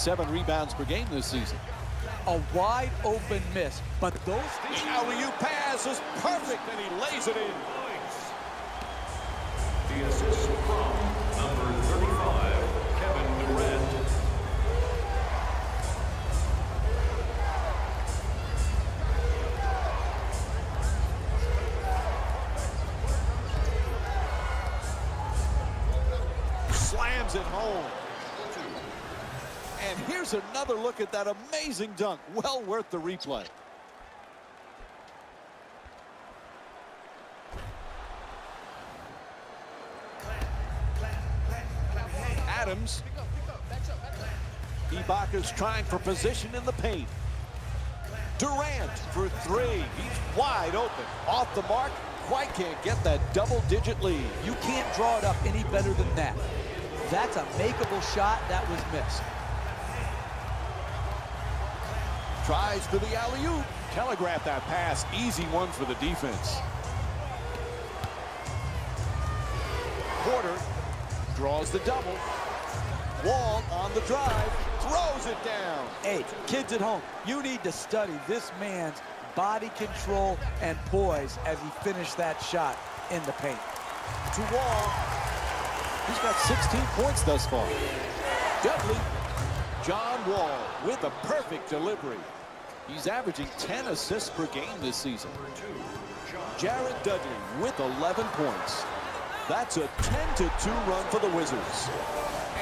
7 rebounds per game this season. A wide open miss, but those... The alley-oop pass is perfect, and he lays it in. The assist from number 35, Kevin Durant. Slams it home. And here's another look at that amazing dunk. Well worth the replay. Adams. Ibaka's trying for position in the paint. Durant for 3. He's wide open. Off the mark. Quite can't get that double-digit lead. You can't draw it up any better than that. That's a makeable shot that was missed. Tries for the alley-oop. Telegraph that pass. Easy one for the defense. Porter draws the double. Wall on the drive. Throws it down. Hey, kids at home, you need to study this man's body control and poise as he finished that shot in the paint. To Wall. He's got 16 points thus far. Dudley. John Wall with a perfect delivery. He's averaging 10 assists per game this season. Jared Dudley with 11 points. That's a 10-2 run for the Wizards.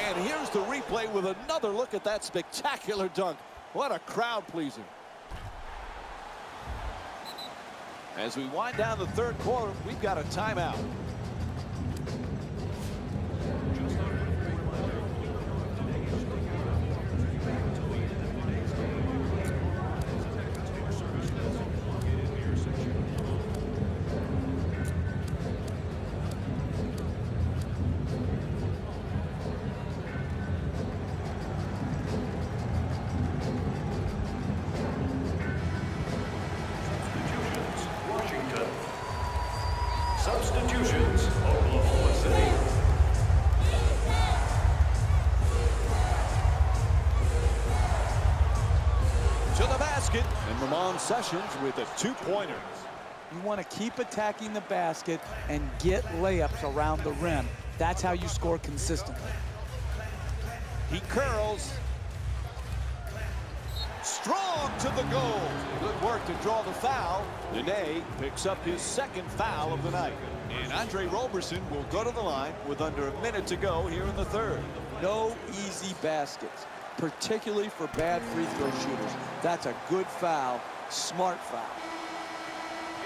And here's the replay with another look at that spectacular dunk. What a crowd pleaser. As we wind down the third quarter, we've got a timeout. Substitutions, Oklahoma City. To the basket, and Ramon Sessions with a 2-pointer. You want to keep attacking the basket and get layups around the rim. That's how you score consistently. He curls. Strong to the goal. Good work to draw the foul. Nene picks up his second foul of the night. And Andre Roberson will go to the line with under a minute to go here in the third. No easy baskets, particularly for bad free throw shooters. That's a good foul, smart foul.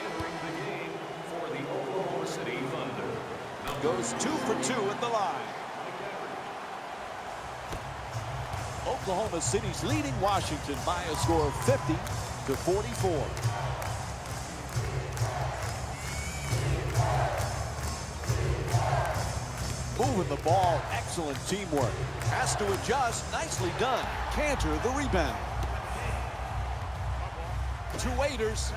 Entering the game for the Oklahoma City Thunder. Goes 2 for 2 at the line. Oklahoma City's leading Washington by a score of 50-44. Moving the ball, excellent teamwork. Has to adjust, nicely done. Cantor the rebound. To Waiters.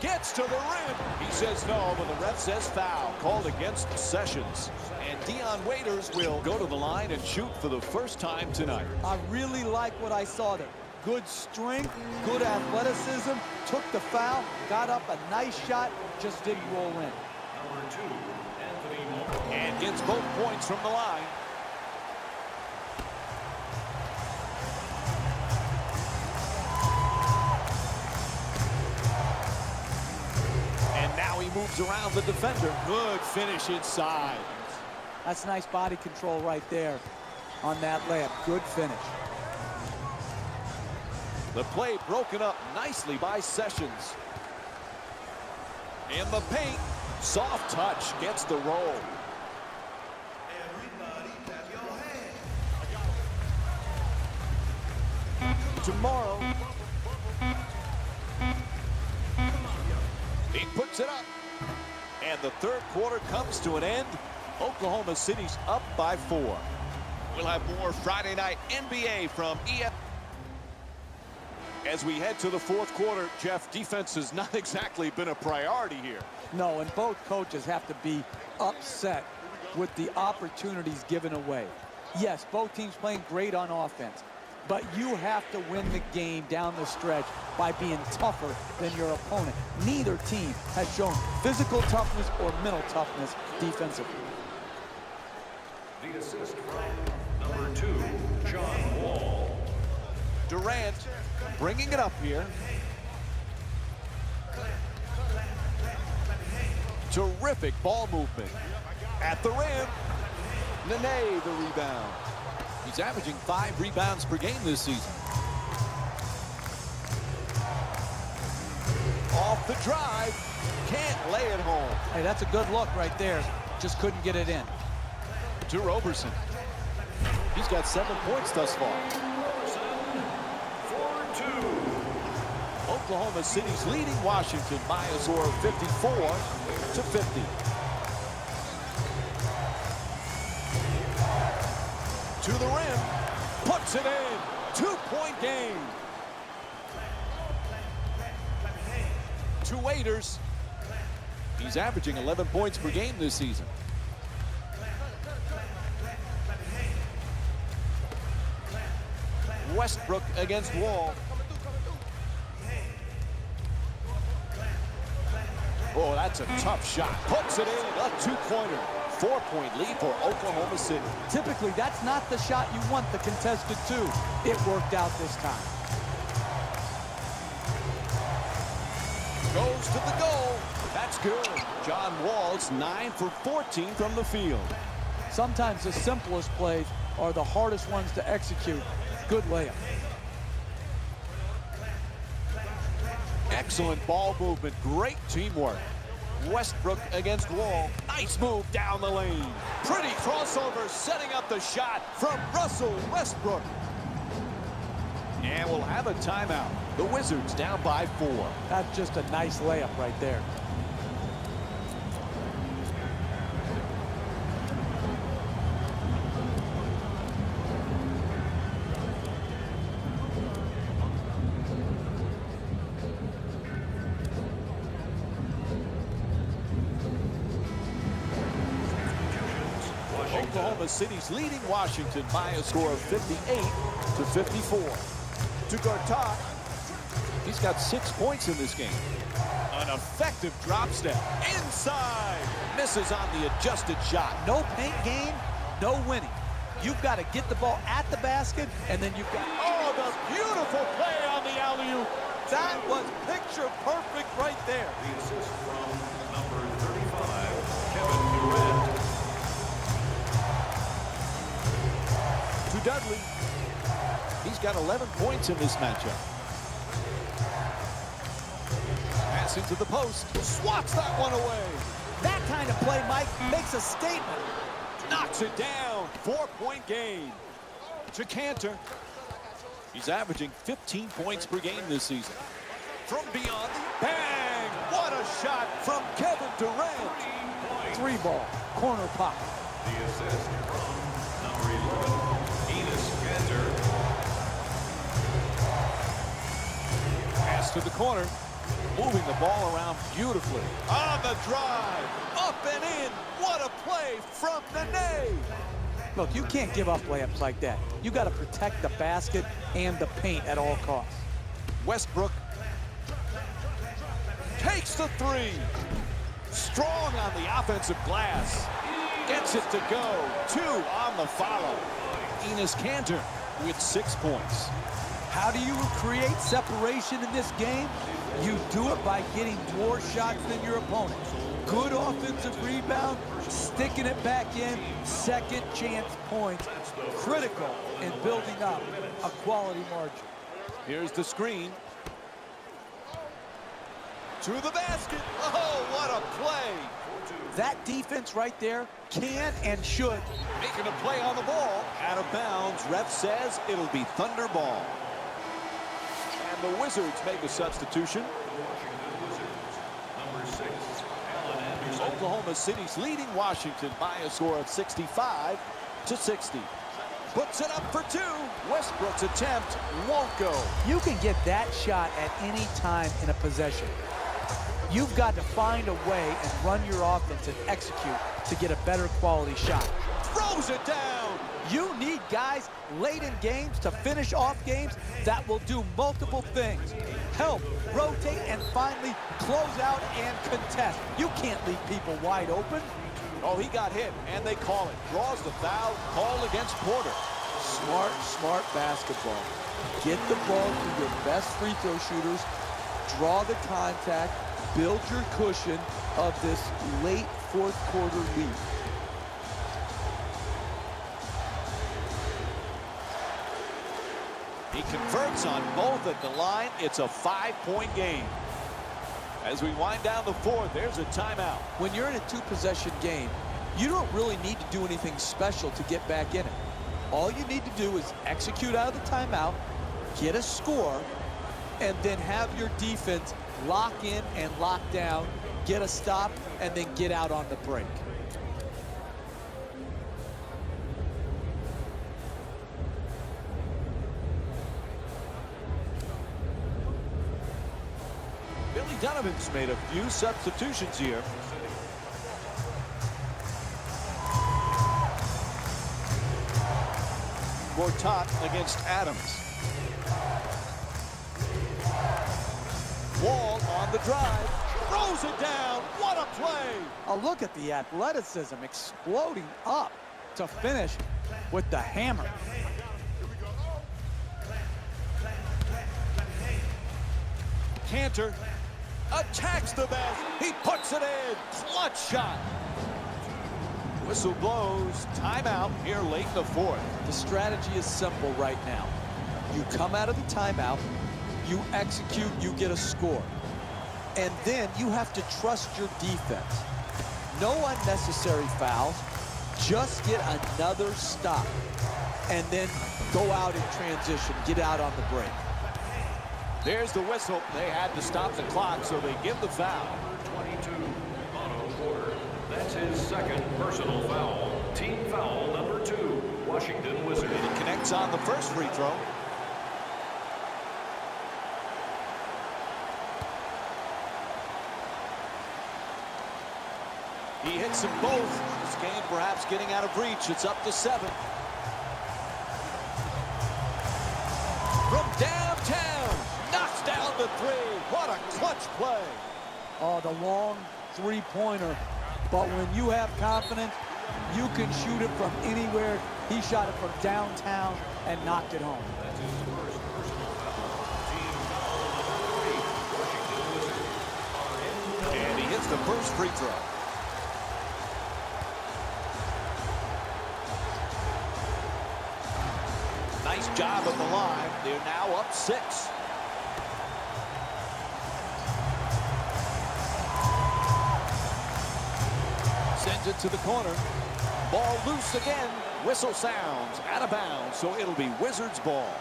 Gets to the rim. He says no, but the ref says foul. Called against Sessions. And Dion Waiters will go to the line and shoot for the first time tonight. I really like what I saw there. Good strength, good athleticism, took the foul, got up a nice shot, just didn't roll in. Number 2, Anthony Moore. And gets both points from the line. And now he moves around the defender. Good finish inside. That's nice body control right there on that layup. Good finish. The play broken up nicely by Sessions. In the paint, soft touch gets the roll. Tomorrow, he puts it up. And the third quarter comes to an end. Oklahoma City's up by 4. We'll have more Friday night NBA from EF. As we head to the fourth quarter, Jeff, defense has not exactly been a priority here. No, and both coaches have to be upset with the opportunities given away. Yes, both teams playing great on offense. But you have to win the game down the stretch by being tougher than your opponent. Neither team has shown physical toughness or mental toughness defensively. The assist from number 2, John Wall. Durant bringing it up here. Terrific ball movement. At the rim. Nene the rebound. He's averaging 5 rebounds per game this season. Off the drive. Can't lay it home. Hey, that's a good look right there. Just couldn't get it in. To Roberson. He's got 7 points thus far. 4-2. Oklahoma City's leading Washington by a score of 54-50. To the rim, puts it in. 2-point game. To Waiters. He's averaging 11 points per game this season. Westbrook against Wall. Oh, that's a tough shot. Puts it in, a 2-pointer. 4-point lead for Oklahoma City. Typically, that's not the shot you want the contested to. It worked out this time. Goes to the goal. That's good. John Wall's 9 for 14 from the field. Sometimes the simplest plays are the hardest ones to execute. Good layup. Excellent ball movement. Great teamwork. Westbrook against Wall. Nice move down the lane. Pretty crossover, setting up the shot from Russell Westbrook. And we'll have a timeout. The Wizards down by 4. That's just a nice layup right there. Oklahoma City's leading Washington by a score of 58-54. To Gortat. He's got 6 points in this game. An effective drop step. Inside. Misses on the adjusted shot. No paint game, no winning. You've got to get the ball at the basket, and then you've got... Oh, the beautiful play on the alley-oop. That was picture perfect right there. The assist from number 35, Kevin Durant. To Dudley. He's got 11 points in this matchup. Pass into the post. Swats that one away. That kind of play, Mike, makes a statement. Knocks it down. 4-point game. To Cantor. He's averaging 15 points per game this season. From beyond. Bang! What a shot from Kevin Durant. 3-ball, corner pocket. The assist from number 11, Enes Kanter. Pass to the corner. Moving the ball around beautifully. On the drive. Up and in. What a play from Nene. Look, you can't give up layups like that. You got to protect the basket and the paint at all costs. Westbrook takes the 3. Strong on the offensive glass. Gets it to go. 2 on the follow. Enes Kanter with 6 points. How do you create separation in this game? You do it by getting more shots than your opponent. Good offensive rebound, sticking it back in, second chance points. Critical in building up a quality margin. Here's the screen. To the basket. Oh, what a play. That defense right there can and should. Making a play on the ball. Out of bounds. Ref says it'll be Thunder ball. And the Wizards make a substitution. Number 6, Allen Anderson. Oklahoma City's leading Washington by a score of 65-60. Puts it up for 2. Westbrook's attempt won't go. You can get that shot at any time in a possession. You've got to find a way and run your offense and execute to get a better quality shot. Throws it down. You need guys late in games to finish off games that will do multiple things. Help, rotate, and finally close out and contest. You can't leave people wide open. Oh, he got hit, and they call it. Draws the foul, called against Porter. Smart basketball. Get the ball to your best free throw shooters, draw the contact, build your cushion of this late fourth quarter lead. He converts on both at the line. It's a 5-point game. As we wind down the fourth, there's a timeout. When you're in a two-possession game, you don't really need to do anything special to get back in it. All you need to do is execute out of the timeout, get a score, and then have your defense lock in and lock down, get a stop, and then get out on the break. Billy Donovan's made a few substitutions here. Gortat against Adams. Wall on the drive, throws it down. What a play! Oh, look at the athleticism exploding up to finish with the hammer. Cantor attacks the basket. He puts it in. Clutch shot. Whistle blows. Timeout here late in the fourth. The strategy is simple right now. You come out of the timeout, you execute, you get a score. And then you have to trust your defense. No unnecessary fouls. Just get another stop. And then go out in transition. Get out on the break. There's the whistle. They had to stop the clock, so they give the foul. Number 22, Otto Porter. That's his second personal foul. Team foul number 2, Washington Wizards. And he connects on the first free throw. He hits them both. This game perhaps getting out of reach. It's up to 7. From downtown, knocks down the 3. What a clutch play. Oh, the long three-pointer. But when you have confidence, you can shoot it from anywhere. He shot it from downtown and knocked it home. That's his first personal foul. Team foul number 3, Washington Wizards are in. And he hits the first free throw. Nice job at the line. They're now up 6. Sends it to the corner. Ball loose again. Whistle sounds out of bounds, so it'll be Wizards ball.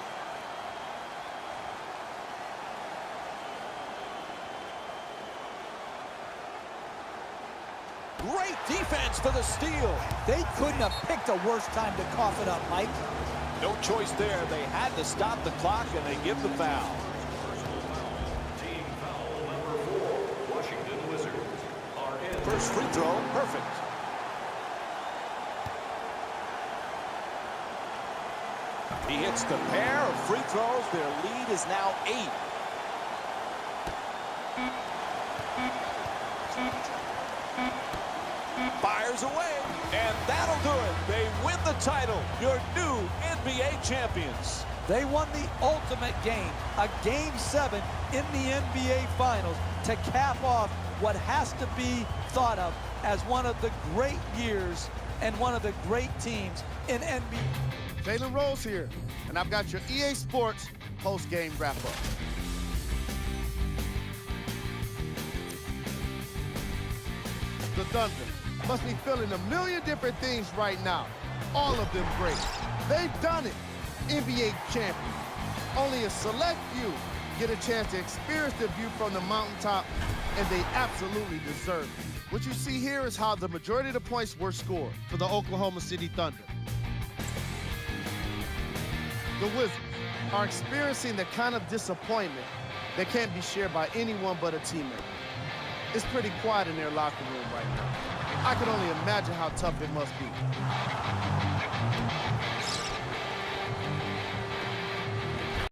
Great defense for the steal. They couldn't have picked a worse time to cough it up, Mike. No choice there. They had to stop the clock, and they give the foul. Personal foul. Team foul number 4, Washington Wizards are in. First free throw, perfect. He hits the pair of free throws. Their lead is now 8. Fires away, and that'll do it. They win the title, your new NBA champions. They won the ultimate game, a Game 7 in the NBA Finals to cap off what has to be thought of as one of the great years and one of the great teams in NBA. Jalen Rose here, and I've got your EA Sports post-game wrap-up. The Thunder must be feeling a million different things right now, all of them great. They've done it, NBA champions. Only a select few get a chance to experience the view from the mountaintop, and they absolutely deserve it. What you see here is how the majority of the points were scored for the Oklahoma City Thunder. The Wizards are experiencing the kind of disappointment that can't be shared by anyone but a teammate. It's pretty quiet in their locker room right now. I can only imagine how tough it must be.